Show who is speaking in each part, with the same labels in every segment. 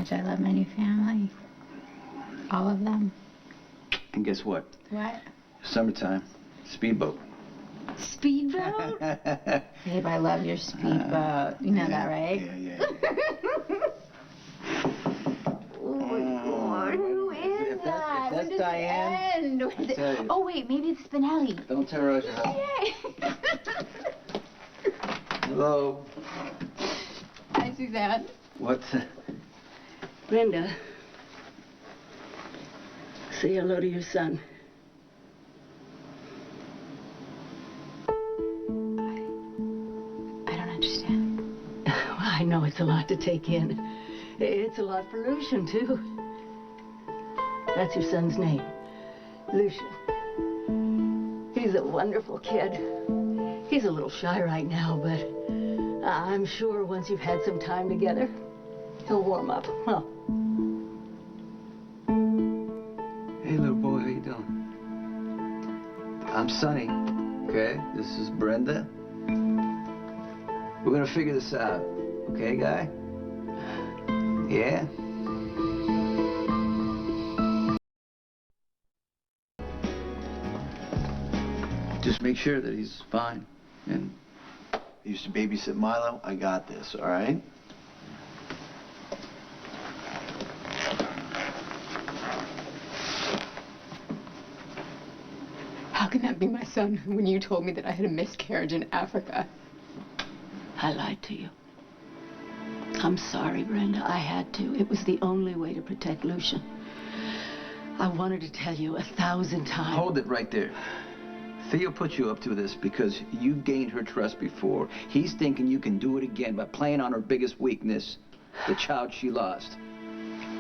Speaker 1: much I love my new family. All of them.
Speaker 2: And guess what?
Speaker 1: What?
Speaker 2: Summertime. Speedboat.
Speaker 1: Speedboat? Babe, I love your speedboat. You know that, right?
Speaker 2: Yeah.
Speaker 1: Oh my God, who is that?
Speaker 2: If that's Diane, I tell you.
Speaker 1: Oh wait, maybe it's Spinelli.
Speaker 2: Don't terrorize your house.
Speaker 1: Yay!
Speaker 2: Hello.
Speaker 1: Hi, Suzanne.
Speaker 2: What?
Speaker 3: Brenda, say hello to your son.
Speaker 1: I don't understand.
Speaker 3: Well, I know it's a lot to take in. It's a lot for Lucian, too. That's your son's name, Lucian. He's a wonderful kid. He's a little shy right now, but I'm sure once you've had some time together, he'll warm up. Huh?
Speaker 2: Hey, little boy, how you doing? I'm Sonny, okay? This is Brenda. We're gonna figure this out, okay, guy? Yeah? Just make sure that he's fine. And
Speaker 4: I used to babysit Milo. I got this, all right?
Speaker 1: How can that be my son when you told me that I had a miscarriage in Africa?
Speaker 3: I lied to you. I'm sorry, Brenda. I had to. It was the only way to protect Lucian. I wanted to tell you 1,000 times.
Speaker 2: hold it right there. Theo put you up to this because you gained her trust before. He's thinking you can do it again by playing on her biggest weakness, the child she lost.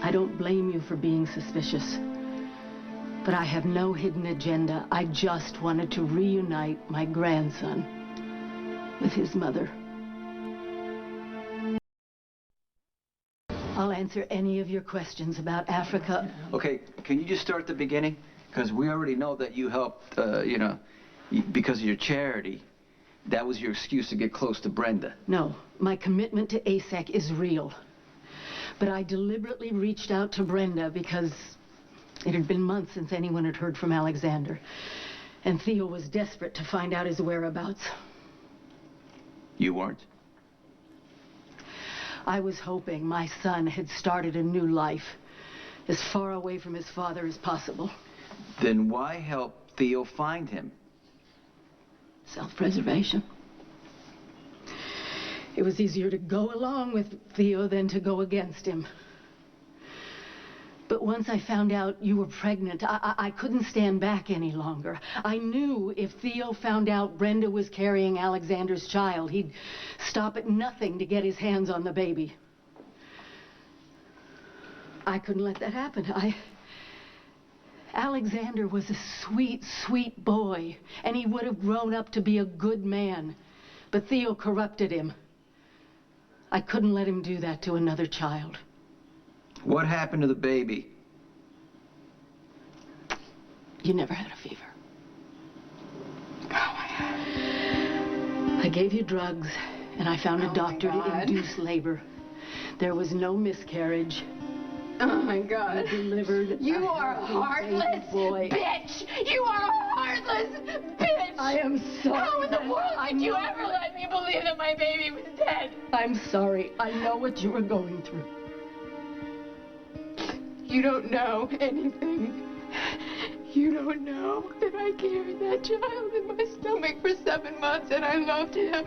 Speaker 3: I don't blame you for being suspicious. But I have no hidden agenda. I just wanted to reunite my grandson with his mother. I'll answer any of your questions about Africa.
Speaker 2: Okay, can you just start at the beginning? Because we already know that you helped, because of your charity. That was your excuse to get close to Brenda.
Speaker 3: No, my commitment to ASAC is real. But I deliberately reached out to Brenda because it had been months since anyone had heard from Alexander. And Theo was desperate to find out his whereabouts.
Speaker 2: You weren't?
Speaker 3: I was hoping my son had started a new life, as far away from his father as possible.
Speaker 2: Then why help Theo find him?
Speaker 3: Self-preservation. It was easier to go along with Theo than to go against him. But once I found out you were pregnant, I couldn't stand back any longer. I knew if Theo found out Brenda was carrying Alexander's child, he'd stop at nothing to get his hands on the baby. I couldn't let that happen. Alexander was a sweet, sweet boy, and he would have grown up to be a good man. But Theo corrupted him. I couldn't let him do that to another child.
Speaker 2: What happened to the baby?
Speaker 3: You never had a fever. I gave you drugs, and I found a doctor to induce labor. There was no miscarriage.
Speaker 1: Oh my God.
Speaker 3: You delivered.
Speaker 1: You are a heartless
Speaker 3: boy.
Speaker 1: bitch. You are a heartless bitch.
Speaker 3: I am sorry.
Speaker 1: How in the world did you ever let me believe that my baby was dead?
Speaker 3: I'm sorry. I know what you were going through.
Speaker 1: You don't know anything. You don't know that I carried that child in my stomach for 7 months and I loved him.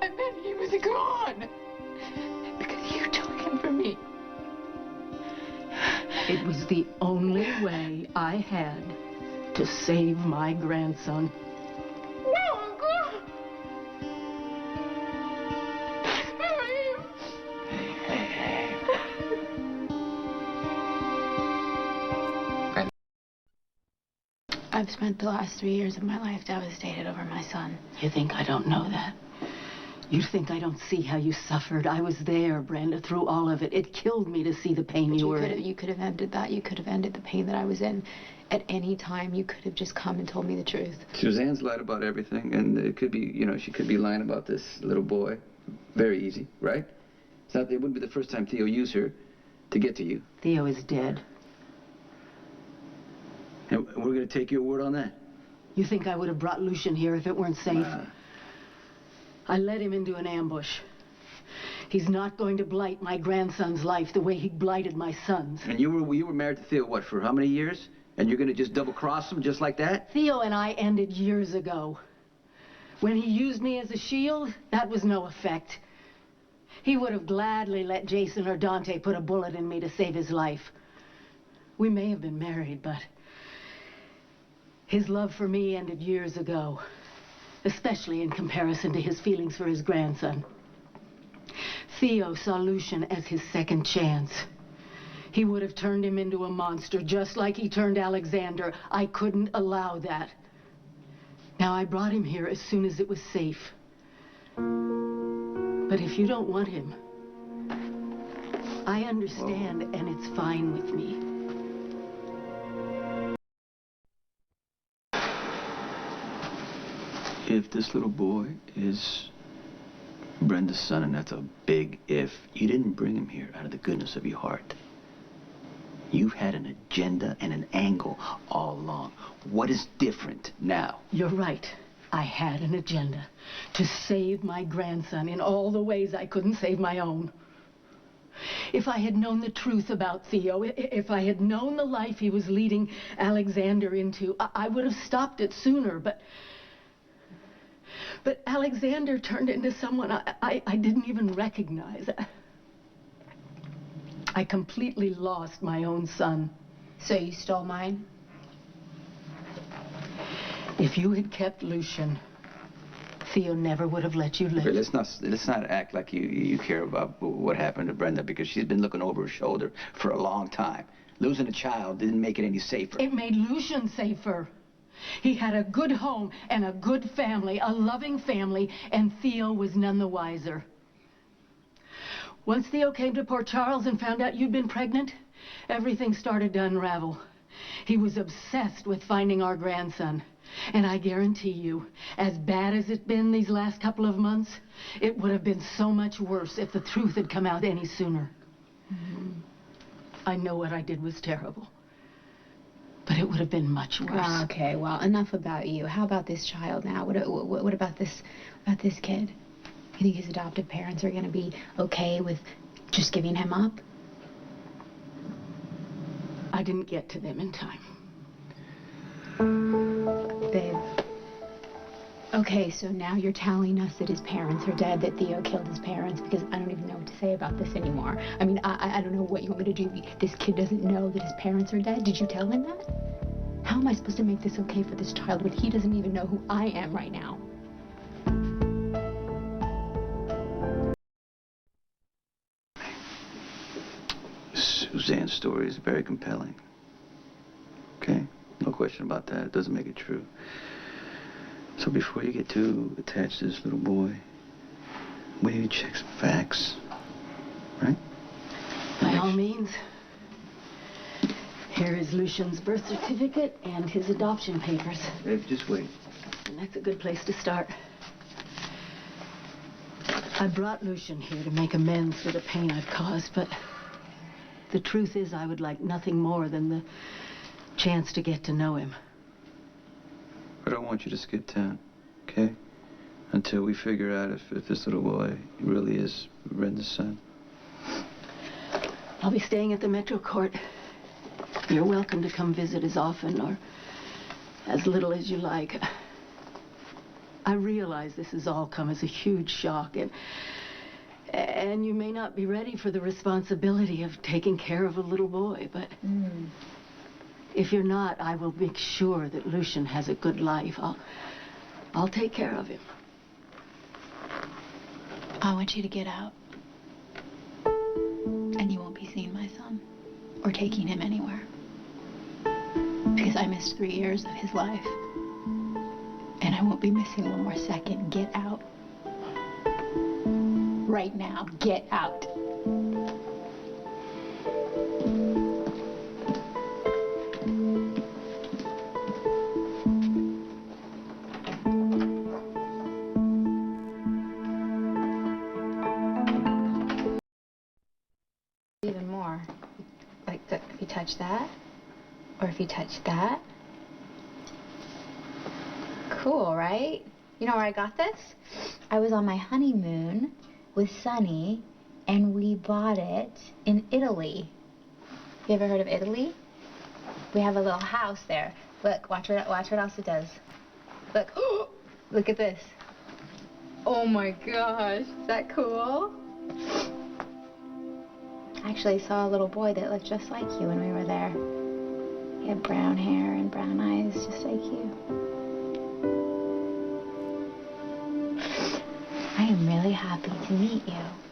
Speaker 1: And then he was gone. Because you took him from me.
Speaker 3: It was the only way I had to save my grandson.
Speaker 1: No, God. I've spent the last 3 years of my life devastated over my son.
Speaker 3: You think I don't know that? You think I don't see how you suffered? I was there, Brenda, through all of it. It killed me to see the pain you were in.
Speaker 1: You could have ended that. You could have ended the pain that I was in. At any time, you could have just come and told me the truth.
Speaker 2: Suzanne's lied about everything, and it could be, she could be lying about this little boy. Very easy, right? It's not, it wouldn't be the first time Theo used her. to get to you.
Speaker 3: Theo is dead.
Speaker 2: And we're going to take your word on that?
Speaker 3: You think I would have brought Lucian here if it weren't safe? I led him into an ambush. He's not going to blight my grandson's life the way he blighted my son's.
Speaker 2: And you were married to Theo, what, for how many years? And you're going to just double-cross him just like that?
Speaker 3: Theo and I ended years ago. When he used me as a shield, that was no effect. He would have gladly let Jason or Dante put a bullet in me to save his life. We may have been married, but his love for me ended years ago, especially in comparison to his feelings for his grandson. Theo saw Lucian as his second chance. He would have turned him into a monster, just like he turned Alexander. I couldn't allow that. Now, I brought him here as soon as it was safe. But if you don't want him, I understand, and it's fine with me.
Speaker 2: If this little boy is Brenda's son, and that's a big if, you didn't bring him here out of the goodness of your heart. You've had an agenda and an angle all along. What is different now?
Speaker 3: You're right. I had an agenda to save my grandson in all the ways I couldn't save my own. If I had known the truth about Theo, if I had known the life he was leading Alexander into, I would have stopped it sooner, but Alexander turned into someone I didn't even recognize. I completely lost my own son.
Speaker 5: So you stole mine?
Speaker 3: If you had kept Lucian, Theo never would have let you live.
Speaker 2: Okay, let's not act like you care about what happened to Brenda, because she's been looking over her shoulder for a long time. Losing a child didn't make it any safer.
Speaker 3: It made Lucian safer. He had a good home and a good family, a loving family, and Theo was none the wiser. Once Theo came to Port Charles and found out you'd been pregnant, everything started to unravel. He was obsessed with finding our grandson. And I guarantee you, as bad as it's been these last couple of months, it would have been so much worse if the truth had come out any sooner. Mm-hmm. I know what I did was terrible. But it would have been much worse.
Speaker 5: Okay, well, enough about you. How about this child now? What about this kid? You think his adoptive parents are going to be okay with just giving him up?
Speaker 3: I didn't get to them in time.
Speaker 5: Babe. Okay, so now you're telling us that his parents are dead, that Theo killed his parents, because I don't even know what to say about this anymore. I mean, I don't know what you want me to do. This kid doesn't know that his parents are dead. Did you tell him that? How am I supposed to make this okay for this child when he doesn't even know who I am right now?
Speaker 2: Suzanne's story is very compelling. Okay? No question about that. It doesn't make it true. So before you get too attached to this little boy, we need to check some facts. Right?
Speaker 3: By all means. Here is Lucian's birth certificate and his adoption papers.
Speaker 2: Babe, just wait.
Speaker 3: And that's a good place to start. I brought Lucian here to make amends for the pain I've caused, but the truth is I would like nothing more than the chance to get to know him.
Speaker 2: I don't want you to skip town, okay? Until we figure out if this little boy really is Brenda's son.
Speaker 3: I'll be staying at the Metro Court. You're welcome to come visit as often or as little as you like. I realize this has all come as a huge shock, and you may not be ready for the responsibility of taking care of a little boy, but if you're not, I will make sure that Lucian has a good life. I'll take care of him.
Speaker 5: I want you to get out. And you won't be seeing my son or taking him anywhere. Because I missed 3 years of his life. And I won't be missing one more second. Get out. Right now, get out. even more. Like, if you touch that, or if you touch that. Cool, right? You know where I got this? I was on my honeymoon with Sonny, and we bought it in Italy. You ever heard of Italy? We have a little house there. Look, watch what else it does. Look, look at this. Oh my gosh, is that cool? I actually saw a little boy that looked just like you when we were there. He had brown hair and brown eyes, just like you. I am really happy to meet you.